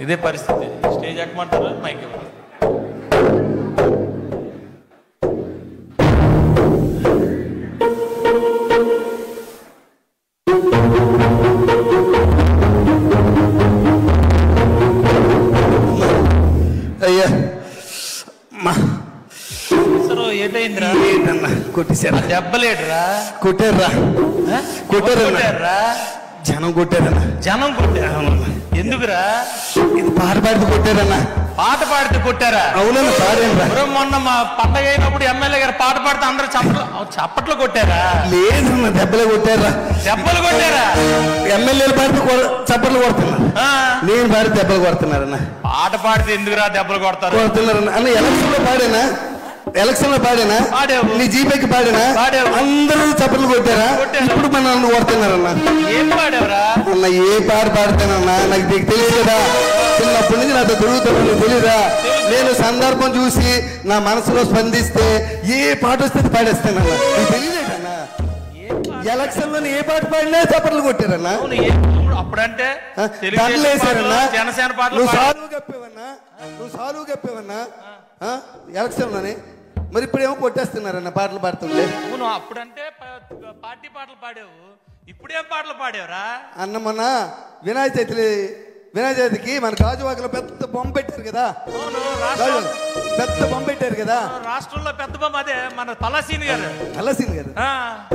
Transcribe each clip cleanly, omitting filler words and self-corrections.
ఇదే పరిస్థితి. Stage ఎక్కమంటారు, mic ఇవ్వాలి. అయ్యా ఏటైందిరా? కొట్టేశారా? దెబ్బలేడురా? కొట్టారా? కొట్టారా? జనం కొట్టారన్నా. జనం కొట్టారా? ఎందుకురా? ఇది పాట పాడితే కొట్టారన్నా. పాట పాడితే కొట్టారా? అవునన్నా, పాడాను. మొన్న మా పండగ అయినప్పుడు ఎమ్మెల్యే గారు పాట పాడితే అందరూ చప్పట్లు కొట్టారా? లేదన్నా, దెబ్బలే కొట్టారా? దెబ్బలు కొట్టారా? ఎమ్మెల్యేలు పాడితే చప్పట్లు కొడుతున్నారు, నేను పాడితే దెబ్బలు కొడుతున్నారన్నా. పాట పాడితే ఎందుకురా దెబ్బలు కొడుతున్నారన్నా? అన్న ఎలక్షన్ లో పాడేనా? ఎలక్షన్ లో పాడేనా? నీ జీపేకి పాడేనా? అందరూ చప్పట్లు కొట్టారా? ఇప్పుడు మన నన్ను కొడుతున్నారన్నా. ఏం పాడావురా? అన్న ఏ పాట పాడతానన్నా? నాకు తెలుసు కదా, చిన్నప్పటి నుంచి నాతో తిరుగుతాను, తెలీదా? నేను సందర్భం చూసి నా మనసులో స్పందిస్తే ఏ పాట వస్తే పాడేస్తానన్నా. నీకు తెలియలేదన్నా? ఎలక్షన్ లో ఏ పాట పాడినా చప్పట్లు కొట్టారన్నా. అప్పుడంటే జనసేన పాటలు నువ్వు సాలువు కప్పేవన్నా ఎలక్షన్ లోనే. మరి ఇప్పుడేమో కొట్టేస్తున్నారన్న పాటలు పాడుతుంటే. నువ్వు అప్పుడంటే పార్టీ పాటలు పాడావు, ఇప్పుడేం పాటలు పాడావురా? అన్న మొన్న వినాయక చవితికి మన గాజువాకలో పెద్ద బొమ్మ పెట్టారు కదా, పెద్ద బొమ్మ పెట్టారు కదా రాష్ట్రంలో పెద్ద బొమ్మ. అదే మన తలసీన్ గారు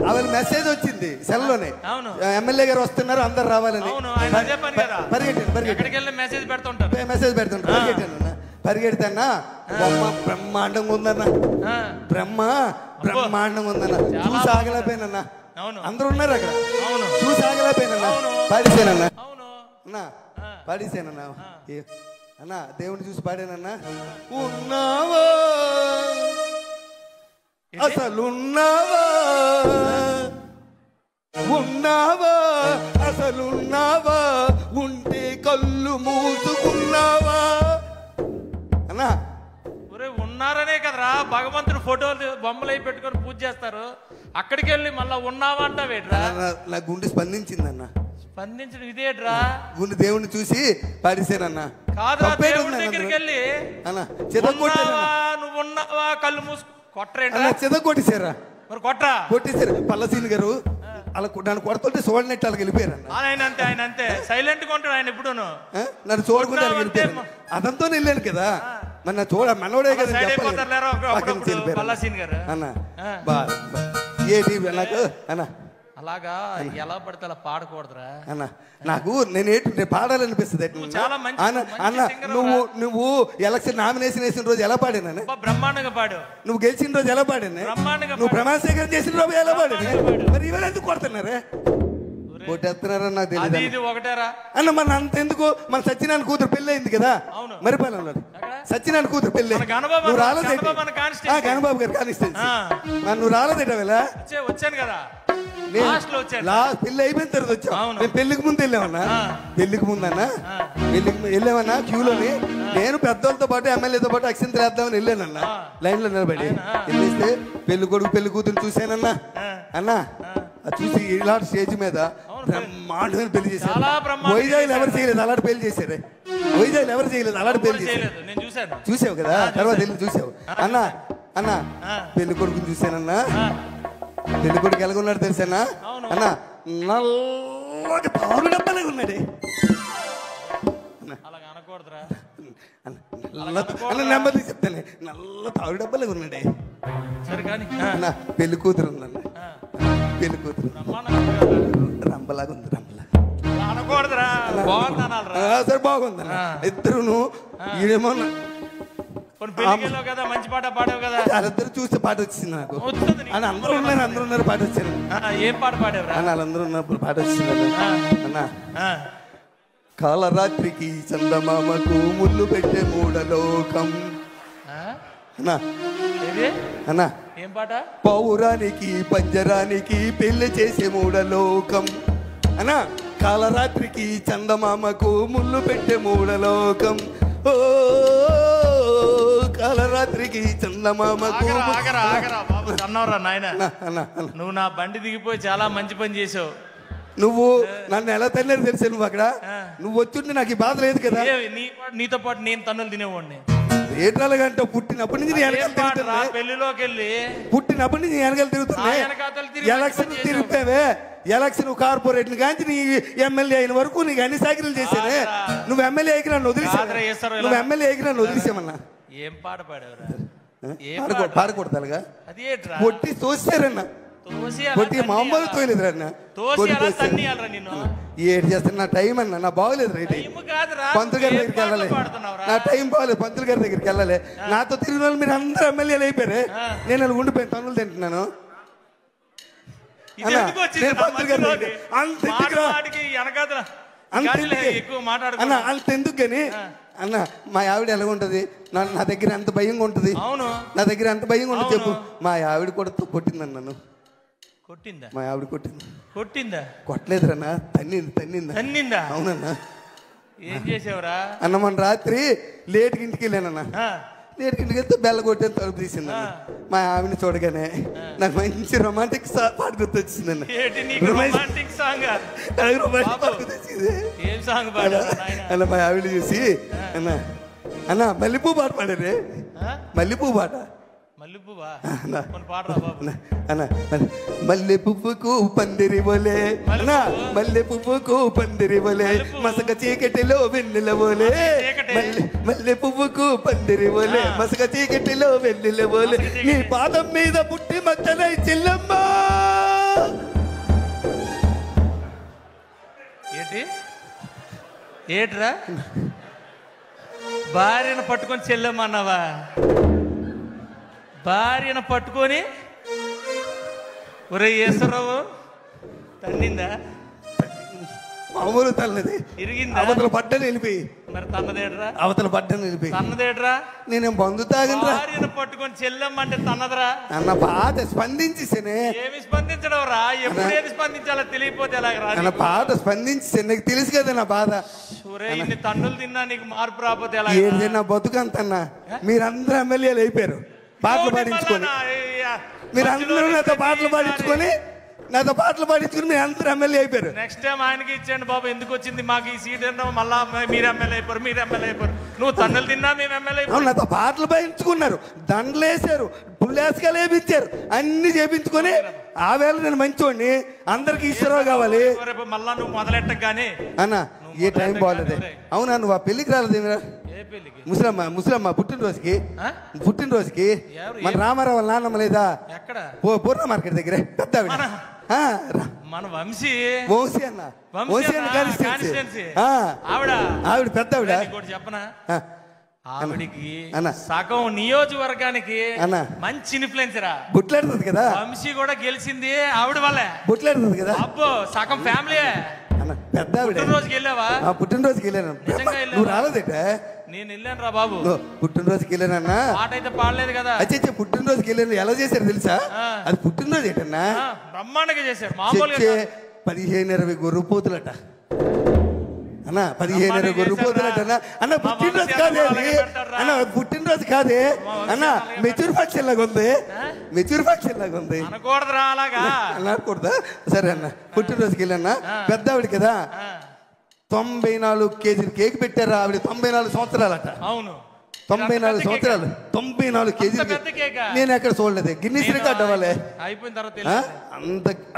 ఆవిడ మెసేజ్ వచ్చింది సెల్లోనే, ఎమ్మెల్యే గారు వస్తున్నారు అందరు రావాలని. పరిగెట్టాను మెసేజ్ పెడుతుంటారు. పరిగెడతానా బొమ్మ బ్రహ్మాండంగా ఉందన్న, బ్రహ్మాండంగా ఉందన్న. చూసి ఆగలేకపోయినన్నా, అందరూ ఉన్నారు అక్కడ, చూసి ఆగలేకపోయినన్నా. పాడేసానన్నా అన్నా, పాడేసానన్నా అన్నా. దేవుని చూసి పాడానన్నా. ఉన్నావా అసలున్నావా, ఉన్నావా అసలున్నావా, ఉంటే కళ్ళు మూసుకున్నావా అన్నా. ఉన్నారనే కదరా భగవంతుడు ఫోటోలు బొమ్మలు అయి పెట్టుకొని పూజ చేస్తారు. అక్కడికి వెళ్ళి మళ్ళా ఉన్నావా అంటావేట్రా? నా గుండె స్పందించిందన్నా. స్పందించడం ఇదేట్రా? గుండె దేవుని చూసి పాడేసానన్నా. కాదు, దేవుడి దగ్గరికి వెళ్ళి నువ్వు ఉన్నావా కళ్ళు మూసు కొట్టరేంటా? చెదగొట్టేశారా? మరి కొట్టరా? కొట్టేశారు. పల్లసీని గారు అలా నన్ను కొడుతుంటే చూడనట్టు వాళ్ళకి వెళ్ళిపోయారు. ఆయన అంతే సైలెంట్ గా ఉంటాడు ఆయన. ఎప్పుడు నన్ను చూడకుండా వెళ్ళిపోయారు. అదంతా వెళ్ళాను కదా, మన చూడ మనోడే కదా అన్న. ఏంటి నాకు అన్న అలాగా ఎలా పడితే అలా పాడకూడదురా అన్న. నాకు నేను పాడాలనిపిస్తుంది అన్న. నువ్వు ఎలక్షన్ నామినేషన్ వేసిన రోజు ఎలా పాడాను? బ్రహ్మాండంగా పాడు. నువ్వు గెలిచిన రోజు ఎలా పాడాను? నువ్వు ప్రమాణ స్వీకారం చేసిన రోజు ఎలా పాడాను? మరి ఇవాళ ఎందుకు కొడుతున్నారే? కొట్టేస్తున్నారా? నాకు తెలియదు అన్న. మన అంత ఎందుకు? మన సత్యనారాయణ కూతురు పెళ్ళి అయింది కదా మరిపాలెంలో. సత్యనారాయణ కూతురు పెళ్ళి నువ్వు రాలేదే? గణబాబు గారు కానిస్టెన్సీ. నువ్వు రాలేదేట వేళ? వచ్చాను కదా, పెళ్లి అయిపోయిన తర్వాత వచ్చావు. మేము పెళ్లికి ముందు వెళ్ళామన్నా. పెళ్లికి ముందన్నా వెళ్ళామన్నా క్యూలోని. నేను పెద్దోళ్ళతో పాటు ఎమ్మెల్యేతో పాటు అక్షంతలు వేద్దామని వెళ్ళానన్నా. లైన్ లో నిలబడి వెళ్ళేస్తే పెళ్లి కొడుకు పెళ్లి కూతురు చూశానన్నా. అన్నా చూసి ఇలాంటి స్టేజ్ మీద బ్రహ్మాండమైన పెళ్లి చేశారు. వైజాగ్ ఎవరు చేయలేదు అలాంటి పెళ్లి చేశారే. వైజాగ్ ఎవరు చేయలేదు అలాంటి పెళ్లి చేశారు. చూసావు కదా, తర్వాత వెళ్ళి చూసావు అన్నా. అన్నా పెళ్లి కొడుకుని చూశానన్నా. పెళ్లి కొడుకు ఎలాగున్నాడు తెలుసానా అన్నా? నల్లగా తారు డబ్బాలే ఉన్నాడే. నెమ్మది చెప్తానే, నల్ల తారు డబ్బాలే ఉన్నాడే అన్నా. పెళ్లి కూతురు ఉందన్న, పెళ్లి కూతురు రంబలాగా ఉంది. సరే బాగుందన్న. ఇద్దరును ఈడేమో మంచి పాట పాడావు కదా, వాళ్ళిద్దరు చూస్తే పాట వచ్చింది నాకు. అని అందరూ ఉన్నారు పాట వచ్చింది. ఏం పాట పాడారు? వాళ్ళందరూ ఉన్నప్పుడు పాట వచ్చింది అన్నా. కాలరాత్రికి చందమామకు ముళ్ళు పెట్టే మూడలోకం అన్నా. అన్నా ఏం పాట? పౌరానికి పంజరానికి పెళ్లి చేసే మూడలోకం అన్నా. కాలరాత్రికి చందమామకు ముళ్ళు పెట్టే మూడలోకం. ఓ కాలరాత్రికి చందమామకు. అన్నవరా నాయన, నువ్వు నా బండి దిగిపోయి చాలా మంచి పని చేసావు. నువ్వు నన్ను ఎలా తల్లేదు తెలుసా? నువ్వు అక్కడ నువ్వు వచ్చుంటే నాకు ఈ బాధ లేదు కదా. నీతో పాటు నేను తన్నులు తినేవాడిని. ఏటాలుగంట పుట్టినప్పటి నుంచి పెళ్లిలోకి వెళ్ళి పుట్టినప్పటి నుంచి వెనకాల తిరుగుతున్నాయి. ఎలక్షన్ తిరిగిపోయావే, ఎలక్షన్ కార్పొరేట్లు కానీ నీ ఎమ్మెల్యే అయిన వరకు నీకు అన్ని సాకిరీలు చేశానే. నువ్వు ఎమ్మెల్యే అయికి నన్ను వదిలేసావు. నువ్వు ఎమ్మెల్యే అయికి నన్ను వదిలేసామన్నా. ఏం పాట పాడేవరా? పాడకూడతాలుగా కొట్టి తోసారన్న, కొట్టి మామూలు తోయలేదురన్న. ఏడు చేస్తాను, నా టైం అన్న, నా బాగోలేదు. రైట్ పంతులు గారి దగ్గరికి వెళ్ళాలి, నా టైం బాగోలేదు. పంతులు గారి దగ్గరికి వెళ్ళాలి. నాతో తిరిగిన వాళ్ళు మీరు అందరూ ఎమ్మెల్యేలు అయిపోయారే, నేను అలా ఉండిపోయిన తనులు తింటున్నాను. అంతెందుకు కానీ అన్న మా ఆవిడ ఎలా ఉంటది? నా దగ్గర ఎంత భయంగా ఉంటది. నా దగ్గర ఎంత భయంగా ఉంటుంది చెప్పు. మా ఆవిడ కూడా కొట్టిందన్న నన్ను. కొట్టిందా? మా ఆవిడ కొట్టిందా? కొట్టలేదురన్నా, తన్నిందా. అవునన్నా. ఏం చేసావురా అన్న? మన రాత్రి లేట్కి ఇంటికి వెళ్ళానన్నా. లేట్కి ఇంటికి వెళ్తే బెల్ల కొట్టేది తలుపు తీసింది. మా ఆవిడని చూడగానే నాకు మంచి రొమాంటిక్ పాట గుర్తొచ్చిందన్న. అన్న మా ఆవిడ చూసి అన్న మల్లెపూ పాట పాడారే. మల్లెపూ పాట. మల్లె పువ్వుకు పందిరి బోలే అన్నా, మల్లె పువ్వుకు పందిరి బోలే మసక చీకటిలో వెన్నెల బోలే. మల్లె పువ్వుకు పందిరి బోలే మసక చీకటిలో వెన్నెల బోలే. నీ పాదం మీద పుట్టి మచ్చలై చెల్లమ్మ. ఏట్రా భార్యను పట్టుకొని చెల్లమ్మన్నావా? భార్యను పట్టుకొని ఒరే ఈశ్వరరావు తన్నిందా? మామూలు తల్లది. ఇరిగిందా? అవతల పడ్డని వెళ్ళిపోయి. మరి తన్నదేట్రా? అవతల పడ్డని వెళ్ళిపోయి. తన్నదేట్రా? నేనేం బంధు తాగనరా. భార్యను పట్టుకొని చెల్లమ్మంటే తన్నదరా అన్న? పాట స్పందించేసేనే. ఏమి స్పందించడం రా? ఎప్పుడేది స్పందించాలో తెలియపోతే ఎలాగరా? అన్న పాట స్పందించే నీకు తెలుసు కదా నా బాధ. ఇన్ని తన్నులు తిన్నా నీకు మార్పు రాకపోతే ఎలా? ఏంటి నా బతుకంతన్నా? మీరందరూ ఎమ్మెల్యేలు అయిపోయారు పాటలు పాడించుకొని. మీరందరూ నాతో పాటలు పాడించుకొని మీరు అందరూ ఎమ్మెల్యే అయిపోయారు. నెక్స్ట్ టైం ఆయనకి ఇచ్చేయండి బాబు. ఎందుకు వచ్చింది మాకు ఈ సీట్? మళ్ళా మీరు ఎమ్మెల్యే అయిపోరు. నువ్వు తన్నులు తిన్నా మేము ఎమ్మెల్యే అయిపోయాం. నాతో పాటలు పాడించుకున్నారు, దండలు వేసారు, పుల్లేసుకాలు వేయించారు, అన్ని చేపించుకొని ఆ వేళ నేను మంచోడిని. అందరికి ఈశ్వరరావు కావాలి. మళ్ళా నువ్వు మొదలెట్టగానే అన్న ఏ టైం బాగోలేదే. అవునా? నువ్వు ఆ పెళ్లికి రాలేదు? ముసలమ్మ పుట్టినరోజుకి మన రామారావు వాళ్ళ నాన్నమ్మ లేదా? పూర్ణ మార్కెట్ దగ్గరే పెద్ద మన వంశీ అన్న. ఆవిడ పెద్ద ఆవిడ. చెప్పనా? ఆవిడికి సగం నియోజకవర్గానికి మంచి ఇన్ఫ్లుయెన్సరా. బుట్లాడుతుంది కదా. వంశీ కూడా గెలిచింది ఆవిడ వల్లే. బుట్లాడుతుంది కదా. అబ్బో సగం ఫ్యామిలీ. పెద్ద ఆవిడ. పుట్టినరోజుకి వెళ్ళావా? పుట్టినరోజుకి వెళ్ళాను. నువ్వు రాలేదేట? నేను వెళ్ళాను రా బాబు. పుట్టినరోజుకి వెళ్ళానన్నా. పాట అయితే పాడలేదు కదా. అచ్చే పుట్టినరోజుకి వెళ్ళాను. ఎలా చేశారు తెలుసా? అది పుట్టినరోజు ఏంటన్నా? బ్రహ్మాండంగా చేశారు. మామూలుగా 15-20 గొర్రెపోతులట అన్న. 15-20 గొర్రెపోతులట అన్న. పుట్టినరోజు కాదే అది అన్న. పుట్టినరోజు కాదే అన్న. మెచ్యూర్ ఫంక్షన్ లాగా ఉంది. అనకూడదురా అలాగా. అనకూడదా? సరే అన్న. పుట్టినరోజుకి వెళ్ళన్నా. పెద్ద ఆవిడ కదా. 94 కేజీలు కేక్ పెట్టారా ఆవిడ. 94 సంవత్సరాలట. అవును, 94 సంవత్సరాలు. 94 కేజీలు నేను ఎక్కడ చూడలేదు. గిన్నీస్ రికార్డ్ అవ్వాలి. అయిపోయిన తర్వాత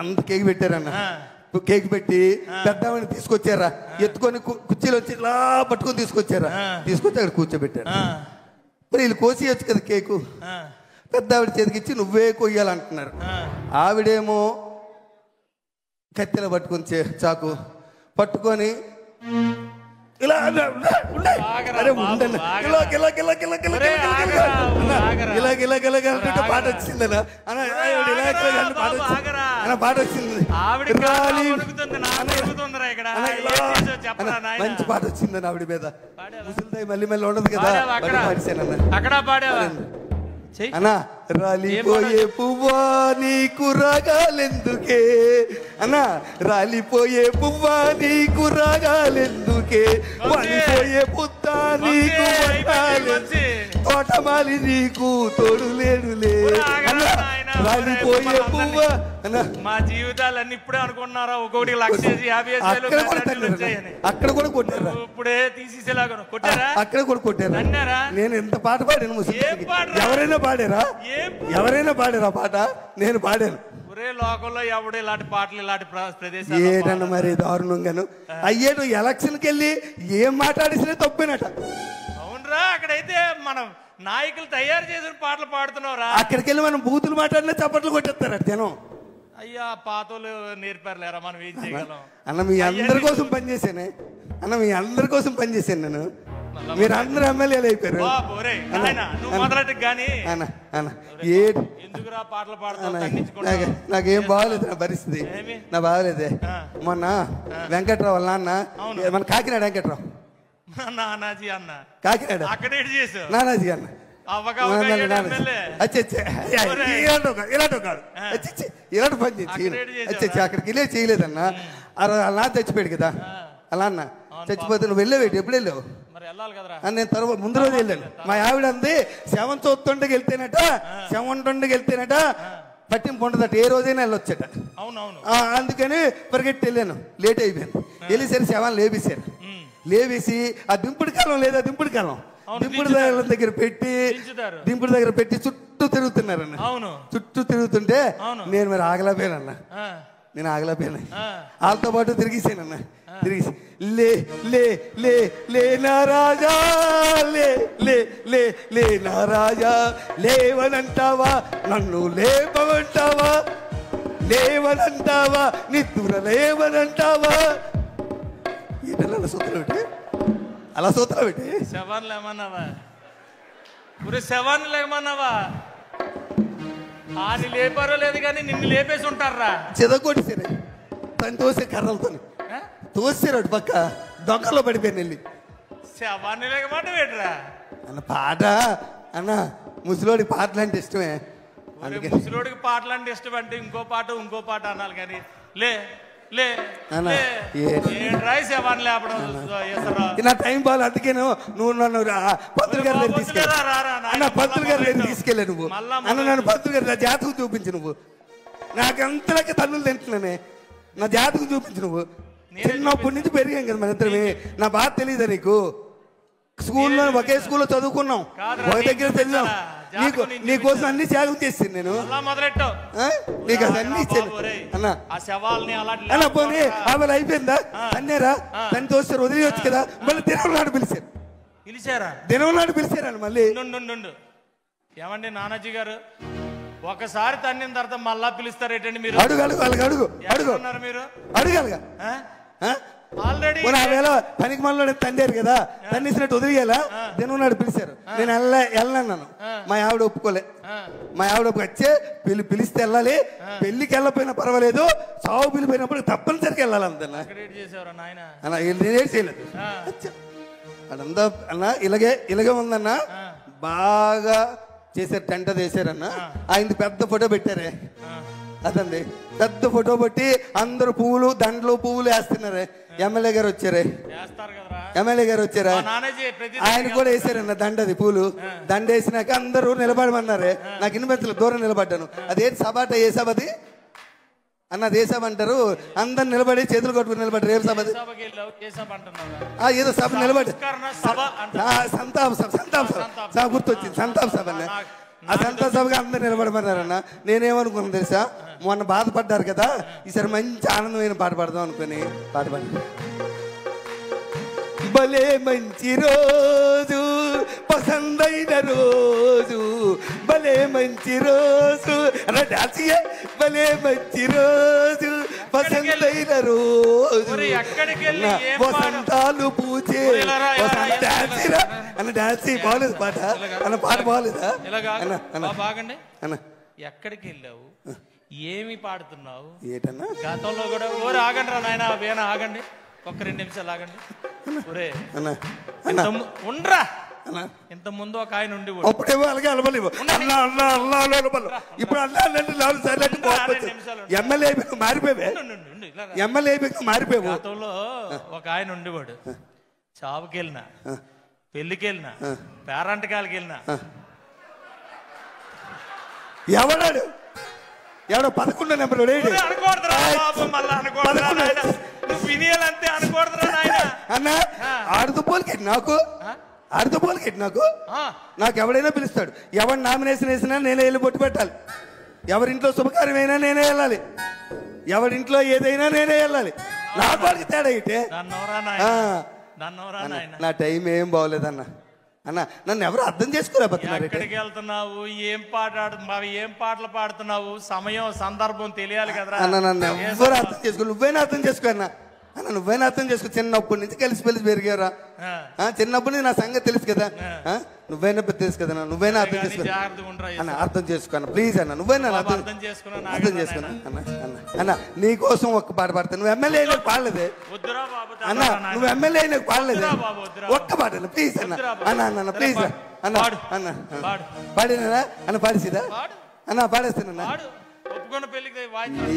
అంత కేక్ పెట్టారన్న. కేక్ పెట్టి పెద్ద ఆవిడని తీసుకొచ్చారా. ఎత్తుకొని కుర్చీలో వచ్చి ఇలా పట్టుకొని తీసుకొచ్చారా. తీసుకొచ్చి అక్కడ కూర్చోబెట్టారు. మరి వీళ్ళు కోసేయచ్చు కదా కేకు. పెద్ద ఆవిడ చేతికి ఇచ్చి నువ్వే కొయ్యాలంటున్నారు. ఆవిడేమో కత్తెల పట్టుకొని చాకు పట్టుకొని ఇలా పాట వచ్చిందన్న. పాట వచ్చింది. మంచి పాట వచ్చిందని ఆవిడ మీద. ముసలిదాయి మళ్ళీ మళ్ళీ ఉండదు కదా. అక్కడ పాడేవా? అన్నా రాలిపోయే పువ్వా నీకు రాగాలెందుకే అన్నా. రాలిపోయే పువ్వా నీకు రాగాలెందుకే. వాలిపోయే పుత్తా నీకు తోటమాలి నీకు తోడు లేడులే. రాలిపోయే పువ్వ అన్న. మా జీవితాలన్నీ ఇప్పుడే అనుకున్నారా ఒక్కొక్కటి 1,50,000 అక్కడ కూడా కొట్టారా? ఇప్పుడే తీసేసేలాగా కొట్టారా? అక్కడ కూడా కొట్టారా? అన్నారా? నేను ఎంత పాట పాడాను ఎవరైనా పాడారా? ఎవరైనా పాడారా పాట? నేను పాడాను. ఒరే లోకంలో ఎవడు ఇలాంటి పాటలు ఇలాంటి ప్రదేశాలు ఏటన్నా మరి దారుణంగాను అయ్యేటు ఎలక్షన్కి వెళ్ళి ఏం మాట్లాడేసినా తప్పేనట. అవునరా, అక్కడైతే మనం నాయకులు తయారు చేసిన పాటలు పాడుతున్నావురా. అక్కడికి వెళ్ళి మనం బూతులు మాట్లాడినా చప్పట్లు కొట్టేస్తారట జనం. అయ్యా పాతోళ్ళు నేర్పారులేరా, మనం ఏం చేయగలం అన్న. మీ అందరి కోసం పనిచేసానే అన్న, మీ అందరి కోసం పనిచేసాను నేను. మీరు అందరూ ఎమ్మెల్యేలు అయిపోయారు. ఎందుకురా పాటలు పాడుతున్నా? నాకేం బాగలేదు నా పరిస్థితి, నా బాగలేదే. మొన్న వెంకట్రావు వాళ్ళ నాన్న, మన కాకినాడ వెంకట్రావు నానాజీ అన్న, కాకినాడ అక్కడే చేసావు నానాజీ అన్న. ఇలాంటి పని చేసి అక్కడికి వెళ్ళే చేయలేదన్న. అలా చచ్చిపోయాడు కదా అలా అన్న. చచ్చిపోతే నువ్వు వెళ్ళేవేటి? ఎప్పుడు వెళ్ళావు? నేను తర్వాత ముందు రోజు వెళ్ళాను. మా ఆవిడ అంది శవం చూస్తుండకి వెళ్తేనట, శవం ఉండకి వెళ్తేనట పట్టింపు ఉండదట, ఏ రోజైనా వెళ్ళొచ్చట. అందుకని పరిగెట్టి వెళ్ళాను, లేట్ అయిపోయాను. వెళ్ళేసరి శవాన్ని లేపేశారు. లేవేసి ఆ దింపుడు కాలం లేదా, దింపుడు కాలం దింపుడు దగ్గర పెట్టి చుట్టూ తిరుగుతున్నారన్న. చుట్టూ తిరుగుతుంటే నేను మరి ఆగలేకపోయానన్న. నేను ఆగలేకపోయాను, వాళ్ళతో పాటు తిరిగేసానన్న. తిరిగి లే లే లే లే నా రాజా, లే లే లే లే నా రాజా, లేవనంటావా నన్ను లేపమంటావా, లేవనంటావా నిద్ర లేవనంటావా. ఏంటన్నా సూత్రం పెట్టి అలా సూత్రం పెట్టి శవాన్ని లేమన్నావా? శవాన్ని లేమన్నావా? ఆని లేపారో లేదు కానీ నిన్ను లేపేసి ఉంటారా? చెదకొట్టేసారు తను తోసే కర్రలతో తోసారు అటు పక్క దొంగలో పడిపోయాను వెళ్ళి. శవాన్ని లేకమాట వేటరా అన్న. పాట అన్న, ముసలోడికి పాటలు అంటే ఇష్టమే. ముసలోడికి పాటలు అంటే ఇష్టం అంటే ఇంకో పాట అనాలి కానీ లే లే శవాన్ని లేపడం నా టైం బాగా. అందుకే నువ్వు నన్ను పంతులు గారి దగ్గర తీసుకెళ్ళా అన్న. పంతులు గారి దగ్గర తీసుకెళ్ళా నువ్వు అన్న. నన్ను పంతులు గారి నా జాతకం చూపించు నువ్వు. నాకు అంతలకి తన్నులు తింటున్నానే, నా జాతకం చూపించు నువ్వు. చిన్నప్పటి నుంచి పెరిగాం కదా మన ఇద్దరమే. నా బాధ తెలియదా నీకు? స్కూల్లో ఒకే స్కూల్లో చదువుకున్నాం, ఒక దగ్గర చదివాం. నీకోసం అన్ని త్యాగం చేస్తాను నేను. నీకు అది అన్ని ఇచ్చాను అన్న. అన్న పోనీ ఆమె అయిపోయిందా? అన్నారా? తను తోస్తారు వదిలేయచ్చు కదా. మళ్ళీ దినం నాడు పిలిచారా? దినం నాడు పిలిచారని మళ్ళీ. ఏమండి నానాజీ గారు, ఒకసారి తన్నిన తర్వాత మళ్ళా పిలుస్తారేటండి మీరు? అడుగు అడుగు వాళ్ళకి అడుగు అడుగు మీరు అడగాలిగా. ఆల్రెడీ పనికి మళ్ళీ తండారు కదా, తన్నేసినట్టు వదిలేయాలా? దినం నాడు పిలిచారు. నేను వెళ్ళన్నాను. మా ఆవిడ ఒప్పుకోలే. మా ఆవిడ వచ్చే పిలిస్తే వెళ్ళాలి, పెళ్లికి వెళ్ళపోయినా పర్వాలేదు, సాగు పిలిపోయినప్పుడు తప్పనిసరిగా వెళ్ళాలి అంతన్నా. నేనేం చేయలేదు అదంతా అన్న. ఇలాగే ఉందన్న. బాగా చేశారు, టెంట చేశారన్న. ఆయన పెద్ద ఫోటో పెట్టారే అదండి, పెద్ద ఫోటో పెట్టి అందరు పువ్వులు దండలు పువ్వులు వేస్తున్నారే. ఎమ్మెల్యే గారు వచ్చారే, ఎమ్మెల్యే గారు వచ్చారా? ఆయన కూడా వేసారన్న దండది పూలు. దండ వేసినాక అందరూ నిలబడమన్నారే. నాకు ఇన్వెంట్ల దూరం నిలబడ్డాను. అదేంటి సభ అంటే ఏ సభ అది అన్న? ఏ సభ అంటారు? అందరు నిలబడి చేతులు కొట్టుకుని నిలబడ్డారు. ఏం సభ అది? ఏదో సభ నిలబడి సంతాప సభ గుర్తొచ్చింది. సంతాప సభ అన్న. ఆ సంతాప సభగా అందరు నిలబడమన్నారన్న. నేనేమనుకున్నాను తెలుసా? మొన్న బాధపడ్డారు కదా, ఈసారి మంచి ఆనందమైన పాట పాడదాం అనుకుని పాట పాడి. భలే మంచి రోజు, పసందైన రోజు, భలే మంచి రోజు అన్న. డాన్స్ భలే మంచి రోజు, పసందైన రోజు, వసంతాలు పూచే డాన్స్ అన్న. డాన్స్ బాగలేదు పాట అన్న. పాట బాగలేదా బాగండి అన్న? ఎక్కడికి వెళ్ళావు? ఏమి పాడుతున్నావు? ఏటన్నా గతంలో కూడా ఓరే ఆగండి రా నాయన, వేనా ఆగండి, ఒక్క 2 నిమిషాలు ఆగండి. ఒరే ఉండరా, ఇంత ముందు ఒక ఆయన ఉండి అప్పుడేమో అలాగే అలవలేవు. ఇప్పుడు ఎమ్మెల్యే మారిపోయావే, ఎమ్మెల్యే మారిపోయావు. గతంలో ఒక ఆయన ఉండేవాడు. చావుకి వెళ్ళినా, పెళ్లికి వెళ్ళినా, పేరంటకాలకి వెళ్ళినా ఎవడాడు ఎవడో 11 నెంబర్ అనకూడదురా బాబు, మళ్ళా అనకూడదురా నాయన. నువ్వు వినియాలంతే, అనకూడదురా నాయన. అన్న ఆడుతూ పోలికెట్టి నాకు నాకు ఎవడైనా పిలుస్తాడు. ఎవరు నామినేషన్ వేసినా నేనే వెళ్ళి బొట్టు పెట్టాలి. ఎవరింట్లో శుభకార్యమైనా నేనే వెళ్ళాలి. ఎవరింట్లో ఏదైనా నేనే వెళ్ళాలి. నా వాళ్ళకి తేడా అయితే నా టైం ఏం బాగోలేదన్న. అన్న నన్ను ఎవరు అర్థం చేసుకోలేకపోతున్నారు. ఎక్కడికి వెళ్తున్నావు, ఏం పాటలు పాడుతున్నావు, సమయం సందర్భం తెలియాలి కదరా అన్న. నన్ను ఎవరు అర్థం చేసుకో, నువ్వైనా అర్థం చేసుకో అన్న. నువ్వైనా అర్థం చేసుకో. చిన్నప్పటి నుంచి కలిసి పెరిగారా, చిన్నప్పటి నుంచి నా సంగతి తెలుసు కదా. నువ్వైనా తెలుసు కదా, నువ్వైనా అర్థం చేసుకో అన్న. అర్థం చేసుకో ప్లీజ్ అన్న. నువ్వైనా అర్థం చేసుకున్నా అన్న. నీ కోసం ఒక్క పాట పాడతాను. నువ్వు ఎమ్మెల్యే అయినా పాడలేదే అన్న. నువ్వు ఎమ్మెల్యే అయినా పాడలేదే ఒక్క పాట అన్న ప్లీజ్ అన్న. అన్న ప్లీజ్ అన్న. అన్న పాడినా అన్న, పాడేసిదా అన్న? పాడేస్తానన్నా.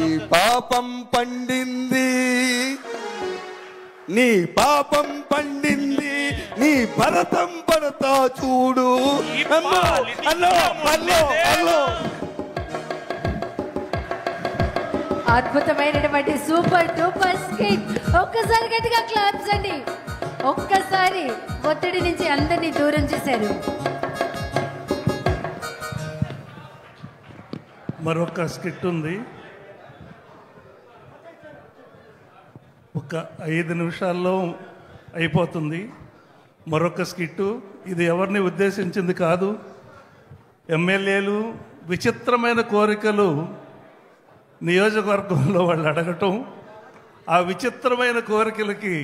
నీ పాపం పండింది, నీ పాపం పండింది, నీ భరతం పడతా చూడు. అద్భుతమైనటువంటి సూపర్ డూపర్ స్కిట్. ఒక్కసారి గట్టిగా క్లాప్స్ అండి. ఒక్కసారి ఒత్తిడి నుంచి అందరినీ దూరం చేశారు. మరొక స్కిట్ ఉంది, ఒక 5 నిమిషాల్లో అయిపోతుంది. మరొక స్కిట్టు. ఇది ఎవరిని ఉద్దేశించింది కాదు. ఎమ్మెల్యేలు విచిత్రమైన కోరికలు నియోజకవర్గంలో వాళ్ళు అడగటం, ఆ విచిత్రమైన కోరికలకి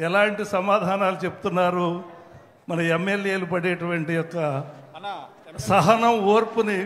ఎలాంటి సమాధానాలు చెప్తున్నారు, మన ఎమ్మెల్యేలు పడేటువంటి యొక్క సహనం, ఓర్పుని